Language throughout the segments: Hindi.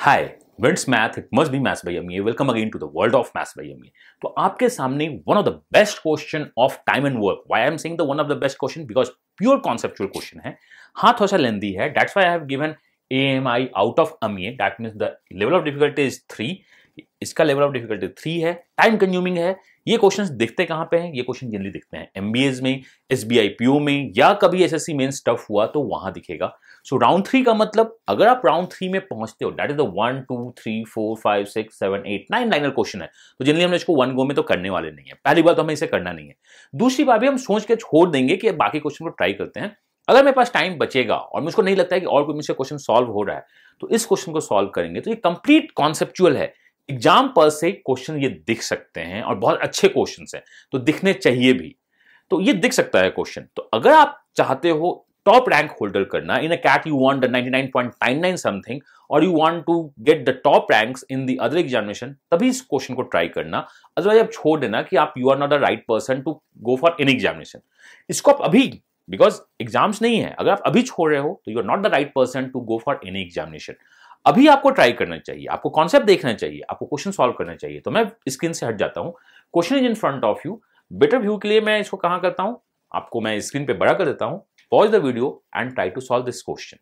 Hi winds math it must be maths by MA welcome again to the world of maths by MA. तो आपके सामने one of the best question of time and work. Why I am saying the one of the best question because pure conceptual question है। हाँ थोड़ा सा लेंथी है, that's why I have given AMI out of MA, that means the level of difficulty is 3। इसका लेवल ऑफ डिफिकल्टी 3 है, टाइम कंज्यूमिंग है। ये क्वेश्चंस दिखते कहाँ पे हैं? ये क्वेश्चन जनरली दिखते हैं MBAs में, SBI PO में, या कभी SSC मेन स्टफ हुआ तो वहां दिखेगा। सो राउंड 3 का मतलब अगर आप राउंड 3 में पहुंचते हो, that is the 1 2 3 4 5 6 7 8 9 liner question है, तो जनरली हम इसको वन गो में तो करने वाले नहीं है। पहली बात तो हमें इसे करना नहीं है। दूसरी बात भी हम सोच के छोड़ देंगे कि बाकी क्वेश्चन को ट्राई करते हैं। अगर मेरे पास टाइम बचेगा और मुझको नहीं लगता है कि और कोई मुझसे क्वेश्चन सॉल्व हो रहा है, तो इस क्वेश्चन को सॉल्व करेंगे। तो ये कंप्लीट कॉन्सेप्चुअल है। एग्जाम पर से क्वेश्चन ये दिख सकते हैं और बहुत अच्छे क्वेश्चंस हैं, तो दिखने चाहिए भी। तो ये दिख सकता है क्वेश्चन। तो अगर आप चाहते हो टॉप रैंक होल्डर करना in a CAT, you want the 99.99 something और you want to get the top ranks in the other examination, तभी इस क्वेश्चन को ट्राई करना। अदरवाइज आप छोड़ देना कि आप you are not the right person to go for any examination. इसको आप अभी, बिकॉज एग्जाम्स नहीं है, अगर आप अभी छोड़ रहे हो तो you are not the right person to go for any examination. अभी आपको ट्राई करना चाहिए, आपको कॉन्सेप्ट देखना चाहिए, आपको क्वेश्चन सॉल्व करना चाहिए। तो मैं स्क्रीन से हट जाता हूं, question is in front of you. Better view के लिए मैं इसको कहां करता हूं, आपको मैं स्क्रीन पे बड़ा कर देता हूं। Pause the video and try to solve this question.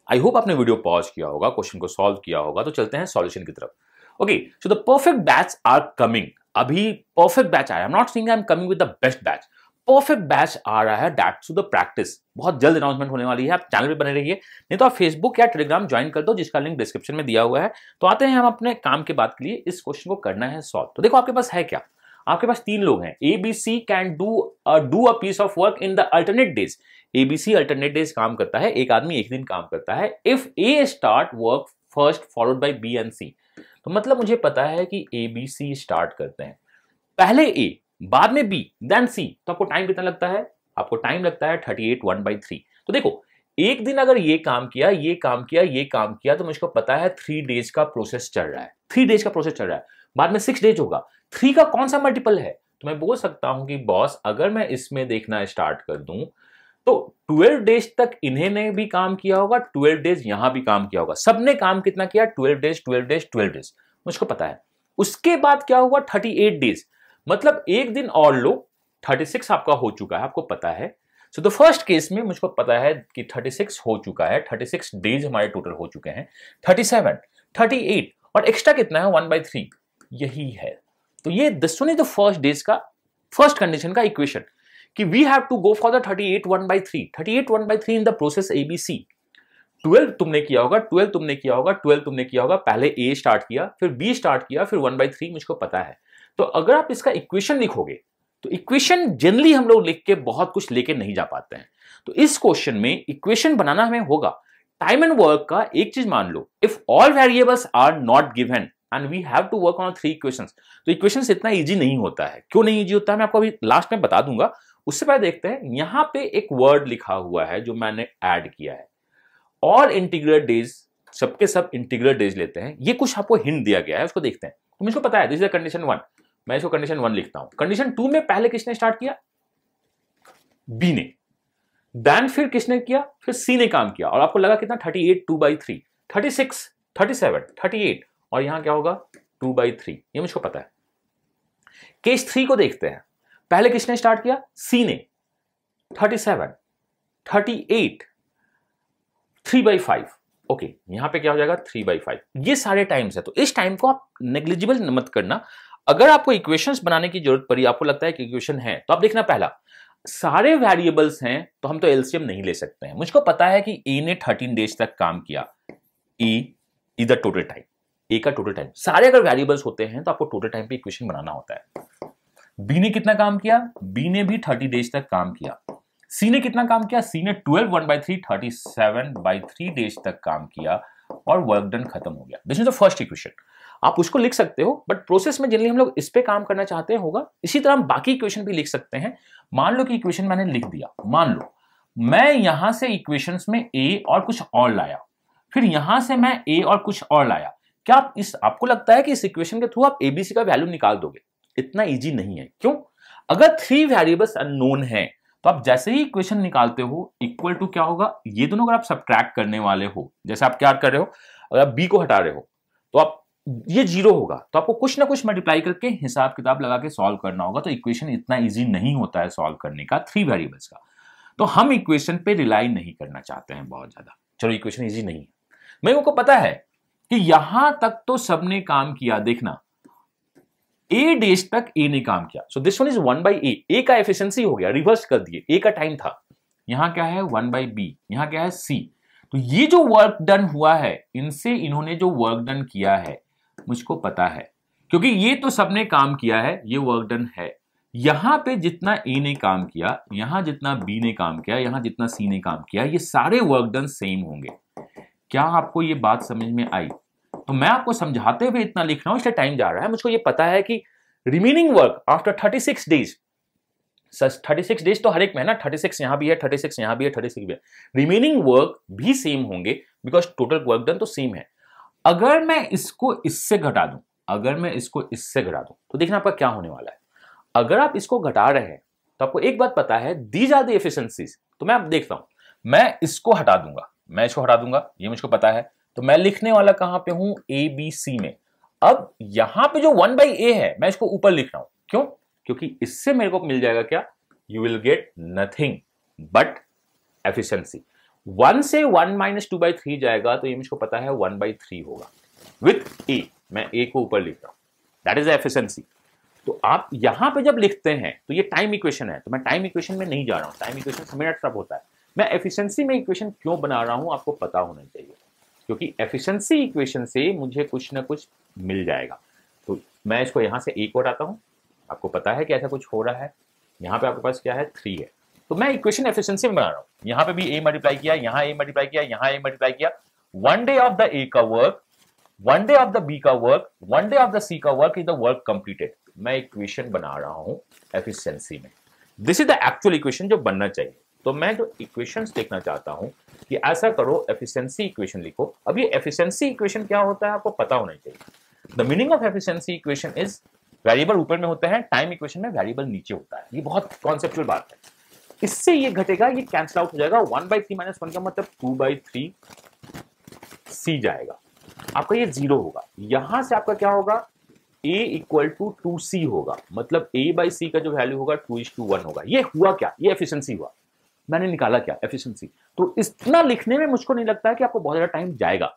I hope आपने वीडियो पॉज किया होगा, क्वेश्चन को सॉल्व किया होगा। तो चलते हैं सॉल्यूशन की तरफ। Okay, so the perfect batch are coming. अभी परफेक्ट बैच आया, I am not saying I am coming with the best batch. Perfect batch आ रहा है, दैट्स टू द प्रैक्टिस। बहुत जल्द अनाउंसमेंट होने वाली है, आप चैनल पे बने रहिए, नहीं तो आप फेसबुक या टेलीग्राम ज्वाइन कर दो, जिसका लिंक डिस्क्रिप्शन में दिया हुआ है। तो आते हैं हम अपने काम के बात के लिए, इस क्वेश्चन को करना है सॉल्व। तो देखो आपके पास है क्या, आपके पास 3 लोग हैं। ABC can do a piece of work in the alternate days. ABC alternate days काम करता है, एक आदमी एक दिन काम करता है। If A start work first followed by B and C, तो मतलब मुझे पता है कि ABC स्टार्ट करते हैं, पहले A बाद में B देन C। तो आपको टाइम कितना लगता है? आपको टाइम लगता है 38 1/3। तो देखो एक दिन अगर ये काम किया, ये काम किया, ये काम किया, तो मुझको पता है 3 डेज का प्रोसेस चल रहा है। 3 डेज का प्रोसेस चल रहा है, बाद में 6 डेज होगा। 3 का कौन सा मल्टीपल है? तो मैं बोल सकता हूं कि बॉस अगर मैं इसमें देखना स्टार्ट कर दूं तो 12 डेज तक इन्हें ने भी काम किया होगा, 12 डेज यहां भी काम किया होगा। सबने काम कितना किया? 12 डेज 12 डेज 12 डेज, मुझको पता है। उसके बाद क्या हुआ? 38 डेज, मतलब एक दिन और लो, 36 आपका हो चुका है, आपको पता है। सो द फर्स्ट केस में मुझको पता है कि 36 हो चुका है, 36 डेज हमारे टोटल हो चुके हैं। 37 38 और एक्स्ट्रा कितना है? 1/3, यही है। तो ये this one is the first days का, फर्स्ट कंडीशन का इक्वेशन कि we have to go for the 38 1/3। 38 1/3 in the process ABC। 12 तुमने किया होगा, 12 तुमने किया होगा, 12 तुमने किया होगा। पहले A स्टार्ट किया, फिर B स्टार्ट किया, फिर 1/3 मुझको पता है। तो अगर आप इसका इक्वेशन लिखोगे, तो इक्वेशन जनरली हम लोग लिख के बहुत कुछ लेके नहीं जा पाते हैं। तो इस क्वेश्चन में इक्वेशन बनाना हमें होगा। टाइम एंड वर्क का एक चीज मान लो, if all variables are not given and we have to work on 3 equations. तो इक्वेशंस इतना इजी नहीं होता है। क्यों नहीं इजी होता है मैं आपको अभी लास्ट में बता दूंगा। उससे पहले देखते हैं, यहां पे एक वर्ड लिखा हुआ है जो मैंने ऐड किया है, ऑल इंटीग्रल डेज। सबके सब इंटीग्रल डेज लेते हैं, ये कुछ आपको हिंट दिया गया है, उसको देखते हैं। तो मुझको पता है दिस इज कंडीशन 1, मैं इसको कंडीशन 1 लिखता हूं। कंडीशन 2 में पहले किसने स्टार्ट किया? B ने। देन फिर किसने किया? फिर C ने काम किया। और आपको लगा कितना? 38 2/3, 36 37 38 और यहां क्या होगा? 2/3, ये मुझको पता है। केस 3 को देखते हैं, पहले किसने स्टार्ट किया? C ने। 37 38 3/5, ओके, यहां पे क्या हो जाएगा? 3/5। ये सारे टाइम्स है, तो इस टाइम को आप नेग्लिजिबल मत करना। अगर आपको इक्वेशंस बनाने की जरूरत पड़ी, आपको लगता है कि इक्वेशन है, तो आप देखना पहला सारे वेरिएबल्स हैं तो हम तो एलसीएम नहीं ले सकते हैं। मुझको पता है कि ए ने 13 डेज तक काम किया। ए इज द टोटल टाइम, ए का टोटल टाइम। सारे अगर वेरिएबल्स होते हैं तो आपको टोटल टाइम पे इक्वेशन बनाना होता है। बी ने कितना काम किया? बी ने भी 30 डेज तक काम किया। सी ने कितना काम किया? सी ने 12 1/3 37/3 डेज तक काम किया और वर्क डन खत्म हो गया। This is the first equation. आप उसको लिख सकते हो, बट प्रोसेस में जनरली हम लोग इस पे काम करना चाहते हैं होगा। इसी तरह हम बाकी इक्वेशन भी लिख सकते हैं। मान लो कि इक्वेशन मैंने लिख दिया, मान लो मैं यहां से इक्वेशंस में ए और कुछ और लाया, फिर यहां से मैं ए और कुछ और लाया। क्या आप आपको लगता है कि इस इक्वेशन के थ्रू आप ABC का वैल्यू निकाल दोगे? इतना इजी नहीं है। क्यों? अगर 3 वेरिएबल्स अननोन हैं तो आप जैसे ही इक्वेशन निकालते हो इक्वल टू क्या होगा, ये दोनों अगर आप सब्ट्रैक्ट करने वाले हो, जैसे आप क्या कर रहे हो, अगर आप बी को हटा रहे हो तो आप ये 0 होगा, तो आपको कुछ ना कुछ मल्टीप्लाई करके हिसाब किताब लगा के सॉल्व करना होगा। तो इक्वेशन इतना इजी नहीं होता है सॉल्व करने का 3 वेरिएबल्स का। तो हम इक्वेशन पे रिलाई नहीं करना चाहते हैं बहुत ज्यादा। चलो इक्वेशन इजी नहीं है, मेरे को पता है कि यहां तक तो सबने काम किया। देखना ए डेज तक ए ने काम किया, so this one is 1/a। ए का एफिशिएंसी हो गया, रिवर्स कर दिए, ए का टाइम था, यहां क्या है 1/b, यहां क्या है c। तो ये जो वर्क डन हुआ है, इनसे इन्होंने जो वर्क डन किया है मुझको पता है, क्योंकि ये तो सबने काम किया है, ये वर्क डन है। यहां पे जितना ए ने काम किया, यहां जितना बी ने काम किया, यहां जितना सी ने काम किया, ये सारे वर्क डन सेम होंगे। क्या आपको ये बात समझ में आई? तो मैं आपको समझाते हुए इतना लिख रहा हूं, इसलिए टाइम जा रहा है। मुझको ये पता है कि remaining work after 36 days, 36 days तो हर एक महीना, 36 यहां भी है, 36 यहां भी है, 36 भी है, रिमेनिंग वर्क भी सेम होंगे बिकॉज टोटल वर्क डन तो सेम है। अगर मैं इसको इससे घटा दूं, अगर मैं इसको इससे घटा दूं, तो देखना आपका क्या होने वाला है। अगर आप इसको घटा रहे हैं तो आपको एक बात पता है, दीज आर द एफिशिएंसीज। तो मैं अब देखता हूं, मैं इसको हटा दूंगा, मैं इसको हटा दूंगा, ये मुझको पता है। तो मैं लिखने वाला कहां पे हूं, ए बी सी में। अब यहां पे जो 1/a है, मैं इसको ऊपर लिख रहा हूं, क्यों? क्योंकि इससे मेरे को मिल जाएगा क्या, you will gate nothing but efficiency. 1 से 1 माइनस 2/3 जाएगा, तो ये मुझको पता है 1/3 होगा विथ ए। मैं ए को ऊपर लिख रहा हूं, दैट इज एफिशिएंसी। तो आप यहां पे जब लिखते हैं तो ये टाइम इक्वेशन है, तो मैं टाइम इक्वेशन में नहीं जा रहा हूं, टाइम इक्वेशन से मेरा ट्रब होता है। मैं एफिशिएंसी में इक्वेशन क्यों बना रहा हूं आपको पता होना चाहिए, क्योंकि एफिशिएंसी इक्वेशन से मुझे कुछ ना कुछ मिल जाएगा। तो मैं इसको यहां से ए को हटाता हूं, आपको पता है कि ऐसा कुछ हो रहा है। यहां पे आपके पास क्या है, 3 है। तो मैं इक्वेशन एफिशिएंसी में बना रहा हूं, यहां पे भी ए मल्टीप्लाई किया, यहां ए मल्टीप्लाई किया, यहां ए मल्टीप्लाई किया। 1 डे ऑफ द ए का work, 1 day of the B का work, 1 day of the C का work is the work completed. मैं इक्वेशन बना रहा हूं एफिशिएंसी में। This is the actual equation जो बनना चाहिए। तो मैं जो इक्वेशंस देखना चाहता हूं कि ऐसा करो, एफिशिएंसी इक्वेशन लिखो। अब ये एफिशिएंसी इक्वेशन क्या होता है आपको पता होना चाहिए। The meaning of efficiency equation is, variable ऊपर में होते हैं, टाइम इक्वेशन में वेरिएबल नीचे होता है। ये बहुत कॉन्सेप्चुअल बात है। इससे ये घटेगा, ये कैंसिल आउट हो जाएगा। 1/3 माइनस 1 का मतलब 2/3 सी जाएगा, आपका ये 0 होगा। यहां से आपका क्या होगा, a इक्वल टू 2c होगा, मतलब a/c का जो वैल्यू होगा 2:1 होगा। ये हुआ क्या, ये एफिशिएंसी हुआ। मैंने निकाला क्या, एफिशिएंसी। तो इतना लिखने में मुझको नहीं लगता है कि आपको बहुत ज्यादा टाइम जाएगा।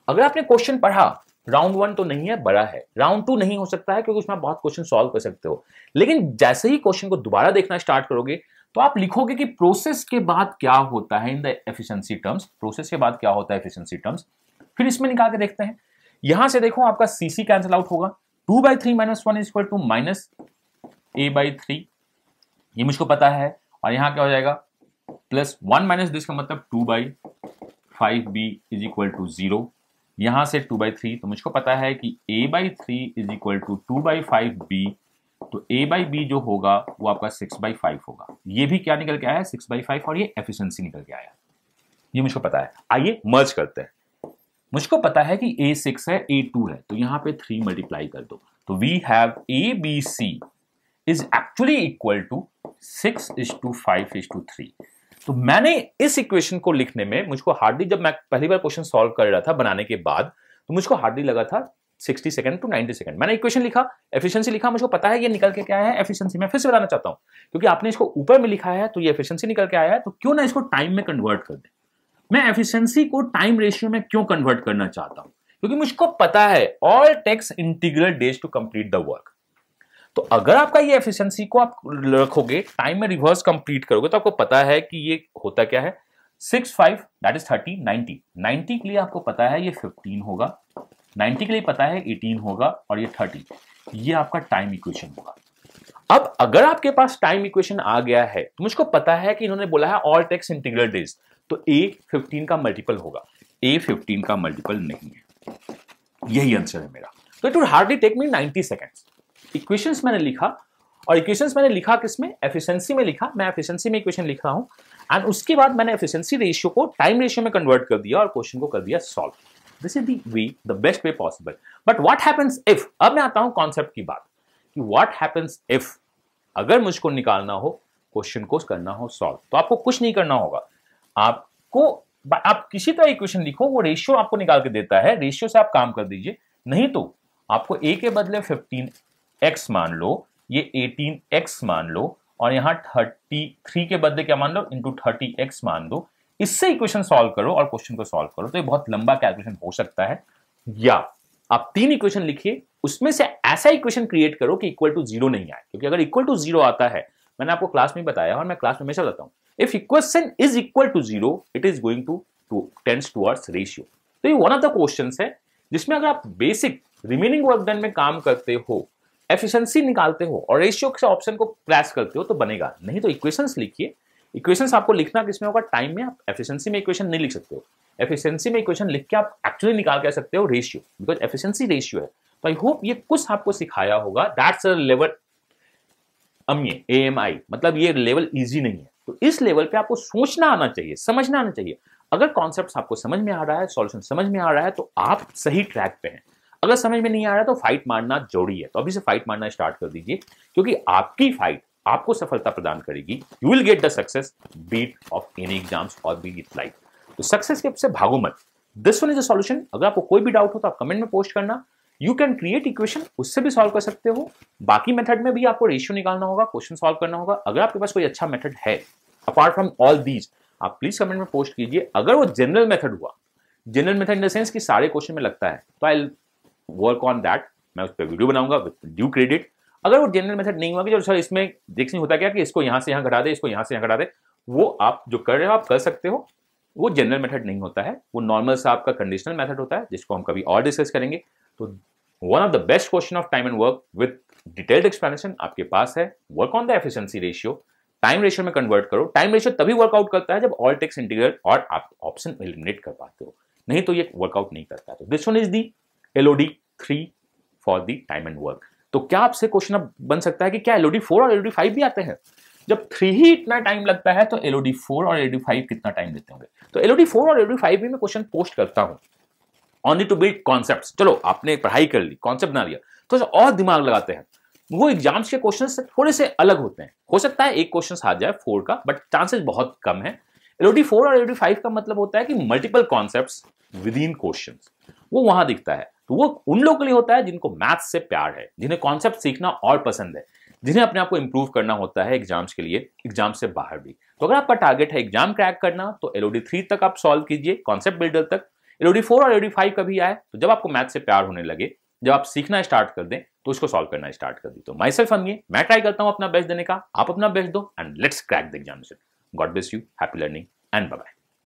अगर आपने क्वेश्चन पढ़ा, राउंड 1 तो नहीं है, बड़ा है, राउंड 2 नहीं हो सकता है क्योंकि उसमें आप बहुत क्वेश्चन सॉल्व कर सकते हो। लेकिन जैसे ही क्वेश्चन को दोबारा देखना स्टार्ट करोगे तो आप लिखोगे कि प्रोसेस के बाद क्या होता है in the efficiency terms, process के बाद क्या होता है एफिशिएंसी टर्म्स। फिर इसमें निकाल के देखते हैं। यहां से देखो आपका सीसी कैंसिल आउट होगा, 2/3 minus 1 is equal to minus a/3, ये मुझको पता है। और यहां क्या हो जाएगा, प्लस 1 माइनस दिस का मतलब 2/5b इज इक्वल टू 0। यहां से 2/3, तो मुझको पता है कि a/3 is equal to 2/5b। तो a/b जो होगा वो आपका 6/5 होगा। ये भी क्या निकल के आया, 6/5, और ये एफिशिएंसी निकल के आया, ये मुझको पता है। आइए मर्ज करते हैं। मुझको पता है कि a 6 है, a 2 है, तो यहां पे 3 मल्टीप्लाई कर दो। तो we have ABC is actually equal to 6:5:3। तो मैंने इस इक्वेशन को लिखने में मुझको हार्डली, जब मैं पहली बार क्वेश्चन सॉल्व कर रहा था बनाने के बाद, तो मुझको हार्डली लगा था 60 सेकंड टू 90 सेकंड। मैंने इक्वेशन लिखा, एफिशिएंसी लिखा, मुझको पता है ये निकल के क्या है, एफिशिएंसी। मैं फिर से बताना चाहता हूं, क्योंकि आपने इसको ऊपर में लिखा है तो ये एफिशिएंसी निकल के आया है, तो क्यों ना इसको टाइम में कन्वर्ट कर दे। मैं एफिशिएंसी को टाइम रेशियो में क्यों कन्वर्ट करना चाहता हूं, क्योंकि मुझको पता है all takes integral days to complete the work. तो अगर आपका ये एफिशिएंसी को आप रखोगे, टाइम में रिवर्स कंप्लीट करोगे, तो आपको पता है कि ये होता क्या है, 6 5 दैट इज 30 90 90 के लिए आपको पता है ये 15 होगा, 90 के लिए पता है 18 होगा, और ये 30, ये आपका टाइम इक्वेशन होगा। अब अगर आपके पास टाइम इक्वेशन आ गया है, तो मुझको पता है कि इन्होंने बोला है ऑल टेक्स इंटीग्रल डेज, तो a 15 का मल्टीपल होगा, a 15 का मल्टीपल नहीं है, यही आंसर है मेरा। तो it would hardly take me 90 seconds. Equations मैंने लिखा, और इक्वेशंस मैंने लिखा किसमें, एफिशिएंसी में लिखा। मैं एफिशिएंसी में इक्वेशन लिख रहा हूं, एंड उसके बाद मैंने एफिशिएंसी रेशियो को टाइम रेशियो में कन्वर्ट कर दिया और क्वेश्चन को कर दिया solve. This is the way, the best way possible. But what happens if, अब मैं आता हूं कॉन्सेप्ट की बात, कि व्हाट हैपेंस इफ, अगर मुझको निकालना हो क्वेश्चन को करना हो सॉल्व। तो आपको कुछ नहीं करना होगा, आप किसी तरह इक्वेशन लिखो, वो रेशियो आपको निकाल के देता है, रेशियो से आप काम कर दीजिए। नहीं तो आपको a के बदले 15x मान लो, ये 18x मान लो, और यहां 33 के बदले क्या मान लो, इंटू 30x मान दो। इससे इक्वेशन सॉल्व करो और क्वेश्चन को सॉल्व करो। तो ये बहुत लंबा कैलकुलेशन हो सकता है। या आप 3 इक्वेशन लिखिए, उसमें से ऐसा इक्वेशन क्रिएट करो कि इक्वल टू 0 नहीं आए, क्योंकि अगर इक्वल टू 0 आता है, मैंने आपको क्लास में बताया और मैं क्लास में हमेशा बताता हूं, if equation is equal to 0 it is going to tends towards ratio. तो ये वन ऑफ द क्वेश्चंस है जिसमें अगर आप बेसिक रिमेनिंग वर्क डन में काम करते हो, एफिशिएंसी निकालते हो और रेशियो से ऑप्शन को क्रैश करते हो तो बनेगा। नहीं तो इक्वेशंस लिखिए। इक्वेशंस आपको लिखना किसमें होगा, टाइम में। आप एफिशिएंसी में इक्वेशन नहीं लिख सकते हो। एफिशिएंसी में इक्वेशन लिख के आप एक्चुअली निकाल के सकते हो रेशियो, बिकॉज एफिशिएंसी रेशियो है। तो आई होप ये कुछ आपको सिखाया होगा। दैट्स अ लेवल AMI, मतलब ये लेवल इजी नहीं है। तो इस लेवल पे आपको सोचना आना चाहिए, समझना आना चाहिए। अगर कॉन्सेप्ट आपको समझ में आ रहा है, सॉल्यूशन समझ में आ रहा है, तो आप सही ट्रैक पे हैं। अगर समझ में नहीं आ रहा है तो फाइट मारना जरूरी है। तो अभी से फाइट मारना स्टार्ट कर दीजिए, क्योंकि आपकी फाइट आपको सफलता प्रदान करेगी। You will get the success, beat of any exams or be it life. तो सक्सेस के से भागो मत। This one is a solution. अगर आपको कोई भी डाउट हो तो आप कमेंट में पोस्ट करना। यू कैन क्रिएट इक्वेशन, उससे भी सॉल्व कर सकते हो। बाकी मेथड में भी आपको रेशियो निकालना होगा, क्वेश्चन सॉल्व करना होगा। अगर आपके पास कोई अच्छा मेथड है अपार्ट फ्रॉम ऑल दीज, आप प्लीज कमेंट में पोस्ट कीजिए। अगर वो जनरल मेथड हुआ, general method in the sense कि सारे क्वेश्चन में लगता है, तो आई वर्क ऑन दैट। मैं उस पर वीडियो बनाऊंगा विद ड्यू क्रेडिट। अगर वो जनरल मेथड नहीं हुआ कि जो सर इसमें देखने होता क्या कि इसको यहां से यहां घटा दे, इसको यहां से यहां घटा दे, वो आप जो कर रहे हो आप कर सकते हो। वो जनरल मेथड नहीं होता है, वो नॉर्मल सा आपका कंडीशनल मेथड होता है, जिसको हम कभी और डिस्कस करेंगे। तो one of the best question of time and work with detailed explanation आपके पास है। Work on the efficiency ratio, time ratio में कन्वर्ट करो। टाइम रेशियो तभी वर्कआउट करता है जब ऑल टेक्स इंटीग्रल और आप ऑप्शन एलिमिनेट कर पाते हो, नहीं तो ये वर्कआउट नहीं करता। तो this one is the LOD 3 for the time and work. तो क्या आपसे क्वेश्चन अब बन सकता है कि क्या LOD 4 और LOD 5 भी आते हैं? जब 3 ही इतना टाइम लगता है तो LOD 4 और LOD 5 कितना टाइम लेते होंगे? तो LOD 4 और LOD 5 भी मैं क्वेश्चन पोस्ट करता हूं, ओनली टू बिल्ड कॉन्सेप्ट्स। चलो आपने पढ़ाई कर ली, कॉन्सेप्ट बना लिया, तो और दिमाग लगाते हैं। वो एग्जाम्स के क्वेश्चन से थोड़े से अलग होते हैं। हो सकता है एक क्वेश्चन आ जाए 4 का, बट चांसेस बहुत कम है। LOD 4 और LOD 5 का मतलब होता है कि multiple concepts with in questions, वो वहां दिखता है। तो वो उन लोगों के लिए होता है जिनको मैथ्स से प्यार है, जिन्हें कॉन्सेप्ट सीखना और पसंद है, जिन्हें अपने आप को इंप्रूव करना होता है एग्जाम्स के लिए, एग्जाम से बाहर भी। तो अगर आपका टारगेट है एग्जाम क्रैक करना, तो LOD 3 तक आप सॉल्व कीजिए, कॉन्सेप्ट बिल्डर तक। LOD 4 और LOD 5 कभी आए तो जब आपको मैथ से प्यार होने लगे, जब आप सीखना स्टार्ट कर दें, तो उसको सॉल्व करना स्टार्ट कर दी। तो माई सेल्फ मैं ट्राई करता हूं अपना बेस्ट देने का, आप अपना बेस्ट दो and let's crack the examination. God bless you, happy learning and bye bye.